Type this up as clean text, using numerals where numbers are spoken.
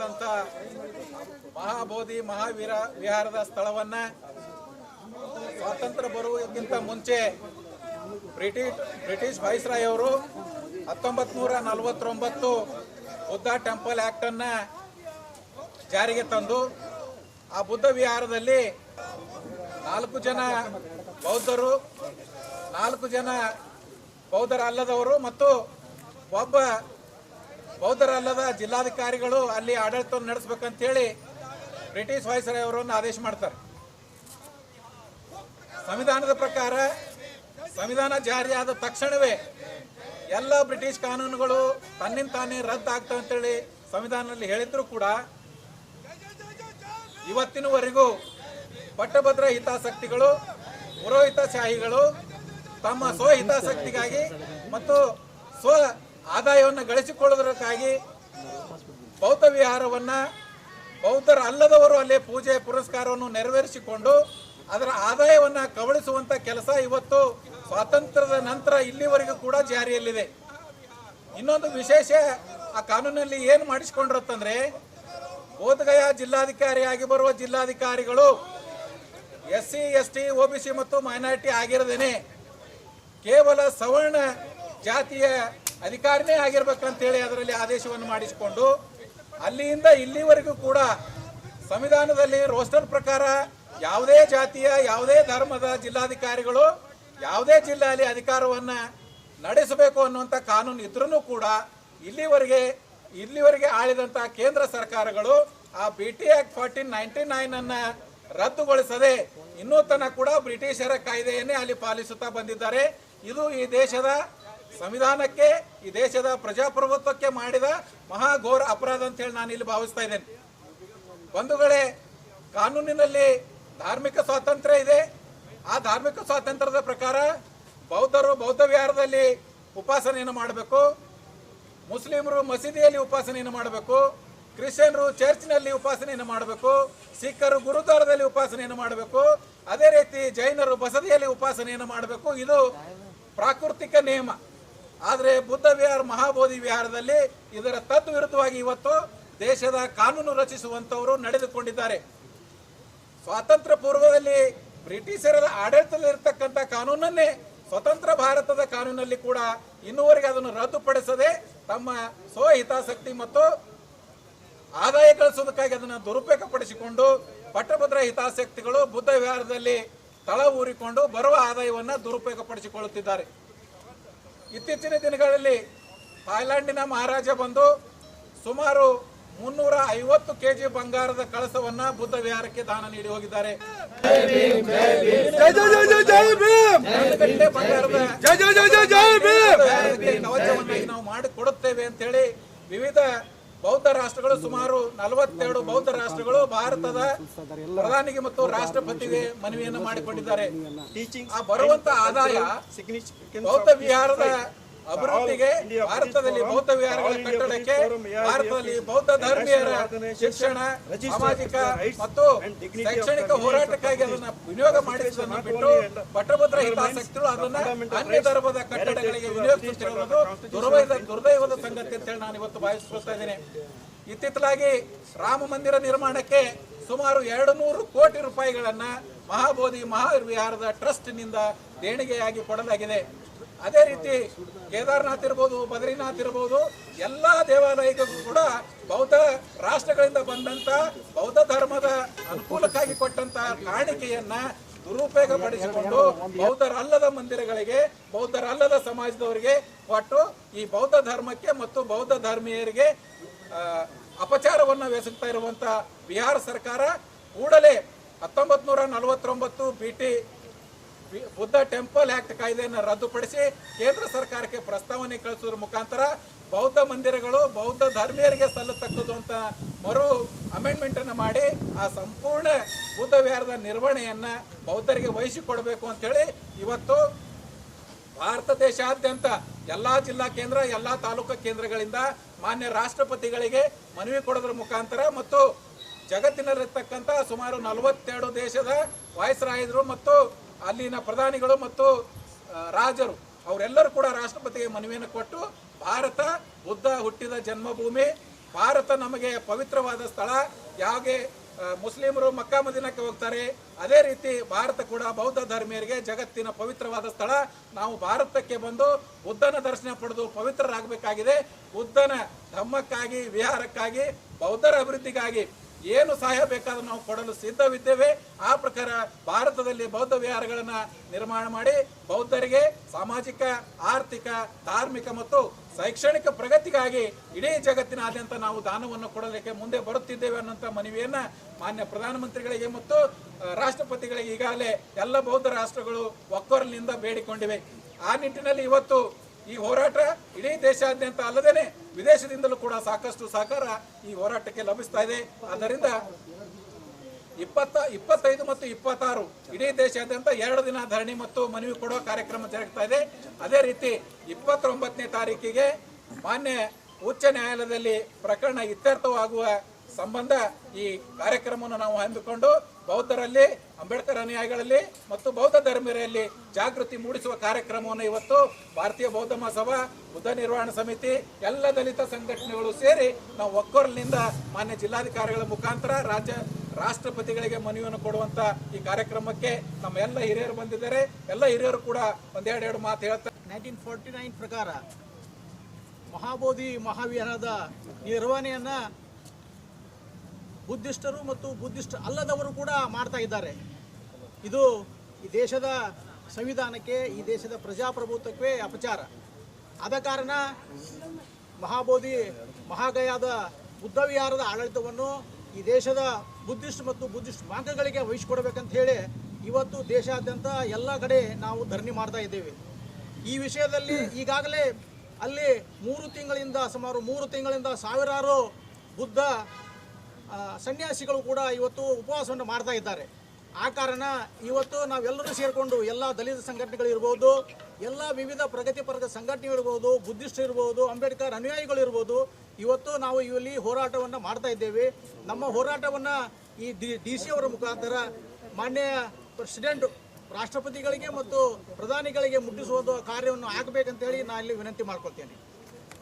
ಪವಿತ್ರವಾದಂಥ ಮಹಾಬೋಧಿ ವಿಹಾರದ ಸ್ಥಳವನ್ನು ಸ್ವಾತಂತ್ರ್ಯ ಬರುವುದಕ್ಕಿಂತ ಮುಂಚೆ ಬ್ರಿಟಿಷ್ ವೈಸ್ರಾಯ್ ಅವರು 1949 ಬುದ್ಧ ಟೆಂಪಲ್ ಆ್ಯಕ್ಟನ್ನು ಜಾರಿಗೆ ತಂದು ಆ ಬುದ್ಧ ವಿಹಾರದಲ್ಲಿ 4 ಜನ ಬೌದ್ಧರು, 4 ಜನ ಬೌದ್ಧರಲ್ಲದವರು ಮತ್ತು ಒಬ್ಬ ಬೌದ್ಧರಲ್ಲದ ಜಿಲ್ಲಾಧಿಕಾರಿಗಳು ಅಲ್ಲಿ ಆಡಳಿತವನ್ನು ನಡೆಸಬೇಕಂತೇಳಿ ಬ್ರಿಟಿಷ್ ವೈಸ್ರಾಯ್ ಅವರನ್ನು ಆದೇಶ ಮಾಡ್ತಾರೆ. ಸಂವಿಧಾನದ ಪ್ರಕಾರ ಸಂವಿಧಾನ ಜಾರಿಯಾದ ತಕ್ಷಣವೇ ಎಲ್ಲ ಬ್ರಿಟಿಷ್ ಕಾನೂನುಗಳು ತನ್ನಿಂದ ತಾನೇ ರದ್ದಾಗ್ತವೆ ಅಂತೇಳಿ ಸಂವಿಧಾನದಲ್ಲಿ ಹೇಳಿದ್ರು ಕೂಡ ಇವತ್ತಿನವರೆಗೂ ಪಟ್ಟಭದ್ರ ಹಿತಾಸಕ್ತಿಗಳು, ಪುರೋಹಿತಶಾಹಿಗಳು ತಮ್ಮ ಸ್ವಹಿತಾಸಕ್ತಿಗಾಗಿ ಮತ್ತು ಸ್ವ ಆದಾಯವನ್ನು ಗಳಿಸಿಕೊಳ್ಳುವುದಕ್ಕಾಗಿ ಬೌದ್ಧ ವಿಹಾರವನ್ನು ಬೌದ್ಧರ ಅಲ್ಲದವರು ಅಲ್ಲೇ ಪೂಜೆ ಪುರಸ್ಕಾರವನ್ನು ನೆರವೇರಿಸಿಕೊಂಡು ಅದರ ಆದಾಯವನ್ನು ಕಬಳಿಸುವಂಥ ಕೆಲಸ ಇವತ್ತು ಸ್ವಾತಂತ್ರ್ಯದ ನಂತರ ಇಲ್ಲಿವರೆಗೂ ಕೂಡ ಜಾರಿಯಲ್ಲಿದೆ. ಇನ್ನೊಂದು ವಿಶೇಷ ಆ ಕಾನೂನಲ್ಲಿ ಏನು ಮಾಡಿಸಿಕೊಂಡಿರುತ್ತಂದ್ರೆ, ಬೋಧಗಯ ಜಿಲ್ಲಾಧಿಕಾರಿಯಾಗಿ ಬರುವ ಜಿಲ್ಲಾಧಿಕಾರಿಗಳು SC ST OBC ಮತ್ತು ಮೈನಾರಿಟಿ ಆಗಿರದೇನೆ ಕೇವಲ ಸವರ್ಣ ಜಾತಿಯ ಅಧಿಕಾರಿನೇ ಆಗಿರ್ಬೇಕಂತೇಳಿ ಅದರಲ್ಲಿ ಆದೇಶವನ್ನು ಮಾಡಿಸಿಕೊಂಡು ಅಲ್ಲಿಂದ ಇಲ್ಲಿವರೆಗೂ ಕೂಡ ಸಂವಿಧಾನದಲ್ಲಿ ರೋಸ್ಟರ್ ಪ್ರಕಾರ ಯಾವುದೇ ಜಾತಿಯ ಯಾವುದೇ ಧರ್ಮದ ಜಿಲ್ಲಾಧಿಕಾರಿಗಳು ಯಾವುದೇ ಜಿಲ್ಲೆಯಲ್ಲಿ ಅಧಿಕಾರವನ್ನು ನಡೆಸಬೇಕು ಅನ್ನುವಂಥ ಕಾನೂನು ಇದ್ರೂ ಕೂಡ ಇಲ್ಲಿವರೆಗೆ ಆಳಿದಂಥ ಕೇಂದ್ರ ಸರ್ಕಾರಗಳು ಆ BT Act 1499 ಅನ್ನು ರದ್ದುಗೊಳಿಸದೆ ಇನ್ನೂ ತನಕ ಕೂಡ ಬ್ರಿಟಿಷರ ಕಾಯ್ದೆಯನ್ನೇ ಅಲ್ಲಿ ಪಾಲಿಸುತ್ತಾ ಬಂದಿದ್ದಾರೆ. ಇದು ಈ ದೇಶದ ಸಂವಿಧಾನಕ್ಕೆ, ಈ ದೇಶದ ಪ್ರಜಾಪ್ರಭುತ್ವಕ್ಕೆ ಮಾಡಿದ ಮಹಾಘೋರ ಅಪರಾಧ ಅಂತ ಹೇಳಿ ನಾನು ಇಲ್ಲಿ ಭಾವಿಸ್ತಾ ಇದ್ದೇನೆ. ಬಂಧುಗಳೇ, ಕಾನೂನಿನಲ್ಲಿ ಧಾರ್ಮಿಕ ಸ್ವಾತಂತ್ರ್ಯ ಇದೆ. ಆ ಧಾರ್ಮಿಕ ಸ್ವಾತಂತ್ರ್ಯದ ಪ್ರಕಾರ ಬೌದ್ಧರು ಬೌದ್ಧ ವಿಹಾರದಲ್ಲಿ ಉಪಾಸನೆಯನ್ನು ಮಾಡಬೇಕು, ಮುಸ್ಲಿಮರು ಮಸೀದಿಯಲ್ಲಿ ಉಪಾಸನೆಯನ್ನು ಮಾಡಬೇಕು, ಕ್ರಿಶ್ಚಿಯನ್ರು ಚರ್ಚ್ನಲ್ಲಿ ಉಪಾಸನೆಯನ್ನು ಮಾಡಬೇಕು, ಸಿಖ್ಖರು ಗುರುದ್ವಾರದಲ್ಲಿ ಉಪಾಸನೆಯನ್ನು ಮಾಡಬೇಕು, ಅದೇ ರೀತಿ ಜೈನರು ಬಸದಿಯಲ್ಲಿ ಉಪಾಸನೆಯನ್ನು ಮಾಡಬೇಕು. ಇದು ಪ್ರಾಕೃತಿಕ ನಿಯಮ. ಆದರೆ ಬುದ್ಧ ವಿಹಾರ ಮಹಾಬೋಧಿ ವಿಹಾರದಲ್ಲಿ ಇದರ ತದ್ವಿರುದ್ಧವಾಗಿ ಇವತ್ತು ದೇಶದ ಕಾನೂನು ರಚಿಸುವಂತವರು ನಡೆದುಕೊಂಡಿದ್ದಾರೆ. ಸ್ವಾತಂತ್ರ್ಯ ಪೂರ್ವದಲ್ಲಿ ಬ್ರಿಟಿಷರ ಆಡಳಿತದಲ್ಲಿರ್ತಕ್ಕಂಥ ಕಾನೂನನ್ನೇ ಸ್ವತಂತ್ರ ಭಾರತದ ಕಾನೂನಲ್ಲಿ ಕೂಡ ಇನ್ನೂವರೆಗೆ ಅದನ್ನು ರದ್ದುಪಡಿಸದೆ ತಮ್ಮ ಸ್ವಹಿತಾಸಕ್ತಿ ಮತ್ತು ಆದಾಯ ಗಳಿಸುವುದಕ್ಕಾಗಿ ಅದನ್ನು ದುರುಪಯೋಗಪಡಿಸಿಕೊಂಡು ಪಟ್ಟಭದ್ರ ಹಿತಾಸಕ್ತಿಗಳು ಬುದ್ಧ ವಿಹಾರದಲ್ಲಿ ತಳ ಊರಿಕೊಂಡು ಬರುವ ಆದಾಯವನ್ನು ದುರುಪಯೋಗಪಡಿಸಿಕೊಳ್ಳುತ್ತಿದ್ದಾರೆ. ಇತ್ತೀಚಿನ ದಿನಗಳಲ್ಲಿ ಥಾಯ್ಲೆಂಡಿನ ಮಹಾರಾಜ ಬಂದು ಸುಮಾರು 350 kg ಬಂಗಾರದ ಕಳಸವನ್ನ ಬುದ್ಧ ವಿಹಾರಕ್ಕೆ ದಾನ ನೀಡಿ ಹೋಗಿದ್ದಾರೆ. ಕವಚವನ್ನಾಗಿ ನಾವು ಮಾಡಿಕೊಡುತ್ತೇವೆ ಅಂತ ಹೇಳಿ ವಿವಿಧ ಬೌದ್ಧ ರಾಷ್ಟ್ರಗಳು, ಸುಮಾರು 42 ಬೌದ್ಧ ರಾಷ್ಟ್ರಗಳು ಭಾರತದ ಪ್ರಧಾನಿಗೆ ಮತ್ತು ರಾಷ್ಟ್ರಪತಿಗೆ ಮನವಿಯನ್ನು ಮಾಡಿಕೊಂಡಿದ್ದಾರೆ. ಆ ಬರುವಂತ ಆದಾಯ ಬೌದ್ಧ ವಿಹಾರದ ಅಭಿವೃದ್ಧಿಗೆ, ಭಾರತದಲ್ಲಿ ಬೌದ್ಧ ವಿಹಾರಗಳ ಕಟ್ಟಡಕ್ಕೆ, ಭಾರತದಲ್ಲಿ ಬೌದ್ಧ ಧರ್ಮೀಯರ ಶಿಕ್ಷಣ, ಸಾಮಾಜಿಕ ಮತ್ತು ಶೈಕ್ಷಣಿಕ ಹೋರಾಟಕ್ಕಾಗಿ ಅದನ್ನ ವಿನಿಯೋಗ ಮಾಡಿಸುವುದನ್ನು ಬಿಟ್ಟು ಪಟ್ಟಭದ್ರ ಹಿತಾಸಕ್ತಿಗಳು ಅದನ್ನ ಅನ್ಯ ಧರ್ಮದ ಕಟ್ಟಡಗಳಿಗೆ ವಿನಿಯೋಗಿಸುತ್ತಿರುವುದು ದುರ್ದೈವದ ಸಂಗತಿ ಅಂತ ಹೇಳಿ ನಾನು ಇವತ್ತು ಭಾವಿಸ್ಕೊಳ್ತಾ ಇದ್ದೇನೆ. ಇತ್ತಿತ್ತಲಾಗಿ ರಾಮ ಮಂದಿರ ನಿರ್ಮಾಣಕ್ಕೆ ಸುಮಾರು 200 ಕೋಟಿ ರೂಪಾಯಿಗಳನ್ನ ಮಹಾಬೋಧಿ ಮಹಾವಿಹಾರದ ಟ್ರಸ್ಟ್ ನಿಂದ ದೇಣಿಗೆಯಾಗಿ ಕೊಡಲಾಗಿದೆ. ಅದೇ ರೀತಿ ಕೇದಾರ್ನಾಥ್ ಇರ್ಬೋದು, ಬದ್ರಿನಾಥ್ ಇರ್ಬೋದು, ಎಲ್ಲ ದೇವಾಲಯಗಳಿಗೂ ಕೂಡ ಬೌದ್ಧ ರಾಷ್ಟ್ರಗಳಿಂದ ಬಂದಂತ ಬೌದ್ಧ ಧರ್ಮದ ಅನುಕೂಲಕ್ಕಾಗಿ ಕೊಟ್ಟಂತ ಕಾಣಿಕೆಯನ್ನ ದುರುಪಯೋಗಪಡಿಸಿಕೊಂಡು ಬೌದ್ಧರಲ್ಲದ ಮಂದಿರಗಳಿಗೆ, ಬೌದ್ಧರಲ್ಲದ ಸಮಾಜದವರಿಗೆ ಕೊಟ್ಟು ಈ ಬೌದ್ಧ ಧರ್ಮಕ್ಕೆ ಮತ್ತು ಬೌದ್ಧ ಧರ್ಮೀಯರಿಗೆ ಅಪಚಾರವನ್ನು ಎಸಗ್ತಾ ಇರುವಂತ ಬಿಹಾರ ಸರ್ಕಾರ ಕೂಡಲೇ 1949 BT ಬುದ್ಧ ಟೆಂಪಲ್ ಆಕ್ಟ್ ಕಾಯ್ದೆಯನ್ನು ರದ್ದುಪಡಿಸಿ ಕೇಂದ್ರ ಸರ್ಕಾರಕ್ಕೆ ಪ್ರಸ್ತಾವನೆ ಕಳಿಸುವುದರ ಮುಖಾಂತರ ಬೌದ್ಧ ಮಂದಿರಗಳು ಬೌದ್ಧ ಧರ್ಮೀಯರಿಗೆ ಸಲ್ಲತಕ್ಕದ್ದು ಅಂತ ಮರು ಅಮೆಂಡ್ಮೆಂಟ್ ಅನ್ನು ಮಾಡಿ ಆ ಸಂಪೂರ್ಣ ಬುದ್ಧ ವಿಹಾರದ ನಿರ್ವಹಣೆಯನ್ನ ಬೌದ್ಧರಿಗೆ ವಹಿಸಿಕೊಡಬೇಕು ಅಂತ ಹೇಳಿ ಇವತ್ತು ಭಾರತ ದೇಶಾದ್ಯಂತ ಎಲ್ಲಾ ಜಿಲ್ಲಾ ಕೇಂದ್ರ, ಎಲ್ಲಾ ತಾಲೂಕು ಕೇಂದ್ರಗಳಿಂದ ಮಾನ್ಯ ರಾಷ್ಟ್ರಪತಿಗಳಿಗೆ ಮನವಿ ಕೊಡೋದ್ರ ಮುಖಾಂತರ ಮತ್ತು ಜಗತ್ತಿನಲ್ಲಿರ್ತಕ್ಕಂಥ ಸುಮಾರು 42 ದೇಶದ ವಾಯ್ಸ್ರಾಯರು ಮತ್ತು ಅಲ್ಲಿನ ಪ್ರಧಾನಿಗಳು ಮತ್ತು ರಾಜರು ಅವರೆಲ್ಲರೂ ಕೂಡ ರಾಷ್ಟ್ರಪತಿಗೆ ಮನವಿಯನ್ನು ಕೊಟ್ಟು ಭಾರತ ಬುದ್ಧ ಹುಟ್ಟಿದ ಜನ್ಮಭೂಮಿ, ಭಾರತ ನಮಗೆ ಪವಿತ್ರವಾದ ಸ್ಥಳ. ಯಾವಾಗೆ ಮುಸ್ಲಿಮರು ಮಕ್ಕಾ ಮದೀನಕ್ಕೆ ಹೋಗ್ತಾರೆ, ಅದೇ ರೀತಿ ಭಾರತ ಕೂಡ ಬೌದ್ಧ ಧರ್ಮೀಯರಿಗೆ ಜಗತ್ತಿನ ಪವಿತ್ರವಾದ ಸ್ಥಳ. ನಾವು ಭಾರತಕ್ಕೆ ಬಂದು ಬುದ್ಧನ ದರ್ಶನ ಪಡೆದು ಪವಿತ್ರರಾಗಬೇಕಾಗಿದೆ. ಬುದ್ಧನ ಧಮ್ಮಕ್ಕಾಗಿ, ವಿಹಾರಕ್ಕಾಗಿ, ಬೌದ್ಧರ ಅಭಿವೃದ್ಧಿಗಾಗಿ ಏನು ಸಹಾಯ ಬೇಕಾದರೂ ನಾವು ಕೊಡಲು ಸಿದ್ಧವಿದ್ದೇವೆ. ಆ ಪ್ರಕಾರ ಭಾರತದಲ್ಲಿ ಬೌದ್ಧ ವಿಹಾರಗಳನ್ನು ನಿರ್ಮಾಣ ಮಾಡಿ ಬೌದ್ಧರಿಗೆ ಸಾಮಾಜಿಕ, ಆರ್ಥಿಕ, ಧಾರ್ಮಿಕ ಮತ್ತು ಶೈಕ್ಷಣಿಕ ಪ್ರಗತಿಗಾಗಿ ಇಡೀ ಜಗತ್ತಿನಾದ್ಯಂತ ನಾವು ದಾನವನ್ನು ಕೊಡಲಿಕ್ಕೆ ಮುಂದೆ ಬರುತ್ತಿದ್ದೇವೆ ಅನ್ನೋಂಥ ಮನವಿಯನ್ನ ಮಾನ್ಯ ಪ್ರಧಾನಮಂತ್ರಿಗಳಿಗೆ ಮತ್ತು ರಾಷ್ಟ್ರಪತಿಗಳಿಗೆ ಈಗಾಗಲೇ ಎಲ್ಲ ಬೌದ್ಧ ರಾಷ್ಟ್ರಗಳು ಒಕ್ಕೊರಲಿನಿಂದ ಬೇಡಿಕೊಂಡಿವೆ. ಆ ನಿಟ್ಟಿನಲ್ಲಿ ಇವತ್ತು ಈ ಹೋರಾಟ ಇಡೀ ದೇಶಾದ್ಯಂತ ಅಲ್ಲದೇನೆ ವಿದೇಶದಿಂದಲೂ ಕೂಡ ಸಾಕಷ್ಟು ಸಹಕಾರ ಈ ಹೋರಾಟಕ್ಕೆ ಲಭಿಸ್ತಾ ಇದೆ. ಆದ್ದರಿಂದ 25 ಮತ್ತು 26 ಇಡೀ ದೇಶಾದ್ಯಂತ 2 ದಿನ ಧರಣಿ ಮತ್ತು ಮನವಿ ಕೊಡುವ ಕಾರ್ಯಕ್ರಮ ಜರುಗ್ತಾ ಇದೆ. ಅದೇ ರೀತಿ 29ನೇ ತಾರೀಕಿಗೆ ಮಾನ್ಯ ಉಚ್ಚ ನ್ಯಾಯಾಲಯದಲ್ಲಿ ಪ್ರಕರಣ ಇತ್ಯರ್ಥವಾಗುವ ಸಂಬಂಧ ಈ ಕಾರ್ಯಕ್ರಮವನ್ನು ನಾವು ಹಮ್ಮಿಕೊಂಡು ಬೌದ್ಧರಲ್ಲಿ, ಅಂಬೇಡ್ಕರ್ ಅನುಯಾಯಿಗಳಲ್ಲಿ ಮತ್ತು ಬೌದ್ಧ ಧರ್ಮೀಯರಲ್ಲಿ ಜಾಗೃತಿ ಮೂಡಿಸುವ ಕಾರ್ಯಕ್ರಮವನ್ನು ಇವತ್ತು ಭಾರತೀಯ ಬೌದ್ಧ ಮಹಾಸಭಾ, ಬುದ್ಧ ನಿರ್ವಹಣಾ ಸಮಿತಿ, ಎಲ್ಲ ದಲಿತ ಸಂಘಟನೆಗಳು ಸೇರಿ ನಾವು ಒಕ್ಕೊರಲಿನಿಂದ ಮಾನ್ಯ ಜಿಲ್ಲಾಧಿಕಾರಿಗಳ ಮುಖಾಂತರ ರಾಷ್ಟ್ರಪತಿಗಳಿಗೆ ಮನವಿಯನ್ನು ಕೊಡುವಂತ ಈ ಕಾರ್ಯಕ್ರಮಕ್ಕೆ ನಮ್ಮ ಎಲ್ಲ ಹಿರಿಯರು ಬಂದಿದ್ದಾರೆ. ಎಲ್ಲ ಹಿರಿಯರು ಕೂಡ ಒಂದೆರಡು ಮಾತು ಹೇಳ್ತಾರೆ. 1949 ಪ್ರಕಾರ ಮಹಾಬೋಧಿ ಮಹಾವಿಹಾರದ ನಿರ್ವಹಣೆಯನ್ನ ಬುದ್ಧಿಸ್ಟರು ಮತ್ತು ಬುದ್ಧಿಸ್ಟ್ ಅಲ್ಲದವರು ಕೂಡ ಮಾಡ್ತಾ ಇದ್ದಾರೆ. ಇದು ಈ ದೇಶದ ಸಂವಿಧಾನಕ್ಕೆ, ಈ ದೇಶದ ಪ್ರಜಾಪ್ರಭುತ್ವಕ್ಕೆ ಅಪಚಾರ. ಆದ ಕಾರಣ ಮಹಾಬೋಧಿ ಮಹಾಗಯಾದ ಬುದ್ಧ ವಿಹಾರದ ಆಡಳಿತವನ್ನು ಈ ದೇಶದ ಬುದ್ಧಿಸ್ಟ್ ಮತ್ತು ಬುದ್ಧಿಸ್ಟ್ ಮಾರ್ಗಗಳಿಗೆ ವಹಿಸಿಕೊಡ್ಬೇಕಂತ ಹೇಳಿ ಇವತ್ತು ದೇಶಾದ್ಯಂತ ಎಲ್ಲ ಕಡೆ ನಾವು ಧರಣಿ ಮಾಡ್ತಾ ಇದ್ದೇವೆ. ಈ ವಿಷಯದಲ್ಲಿ ಈಗಾಗಲೇ ಅಲ್ಲಿ ಸುಮಾರು 3 ತಿಂಗಳಿಂದ ಸಾವಿರಾರು ಬುದ್ಧ ಸನ್ಯಾಸಿಗಳು ಕೂಡ ಇವತ್ತು ಉಪವಾಸವನ್ನು ಮಾಡ್ತಾ ಇದ್ದಾರೆ. ಆ ಕಾರಣ ಇವತ್ತು ನಾವೆಲ್ಲರೂ ಸೇರಿಕೊಂಡು ಎಲ್ಲ ದಲಿತ ಸಂಘಟನೆಗಳಿರ್ಬೋದು, ಎಲ್ಲ ವಿವಿಧ ಪ್ರಗತಿಪರ ಸಂಘಟನೆಗಳಿರ್ಬೋದು, ಬುದ್ಧಿಸ್ಟ್ ಇರ್ಬೋದು, ಅಂಬೇಡ್ಕರ್ ಅನುಯಾಯಿಗಳು ಇರ್ಬೋದು, ಇವತ್ತು ನಾವು ಇಲ್ಲಿ ಹೋರಾಟವನ್ನು ಮಾಡ್ತಾ ಇದ್ದೇವೆ. ನಮ್ಮ ಹೋರಾಟವನ್ನು ಈ DC ಅವರ ಮುಖಾಂತರ ಮಾನ್ಯ ಪ್ರೆಸಿಡೆಂಟ್ ರಾಷ್ಟ್ರಪತಿಗಳಿಗೆ ಮತ್ತು ಪ್ರಧಾನಿಗಳಿಗೆ ಮುಟ್ಟಿಸುವ ಕಾರ್ಯವನ್ನು ಆಗಬೇಕಂತೇಳಿ ನಾನು ಇಲ್ಲಿ ವಿನಂತಿ ಮಾಡ್ಕೊಳ್ತೇನೆ.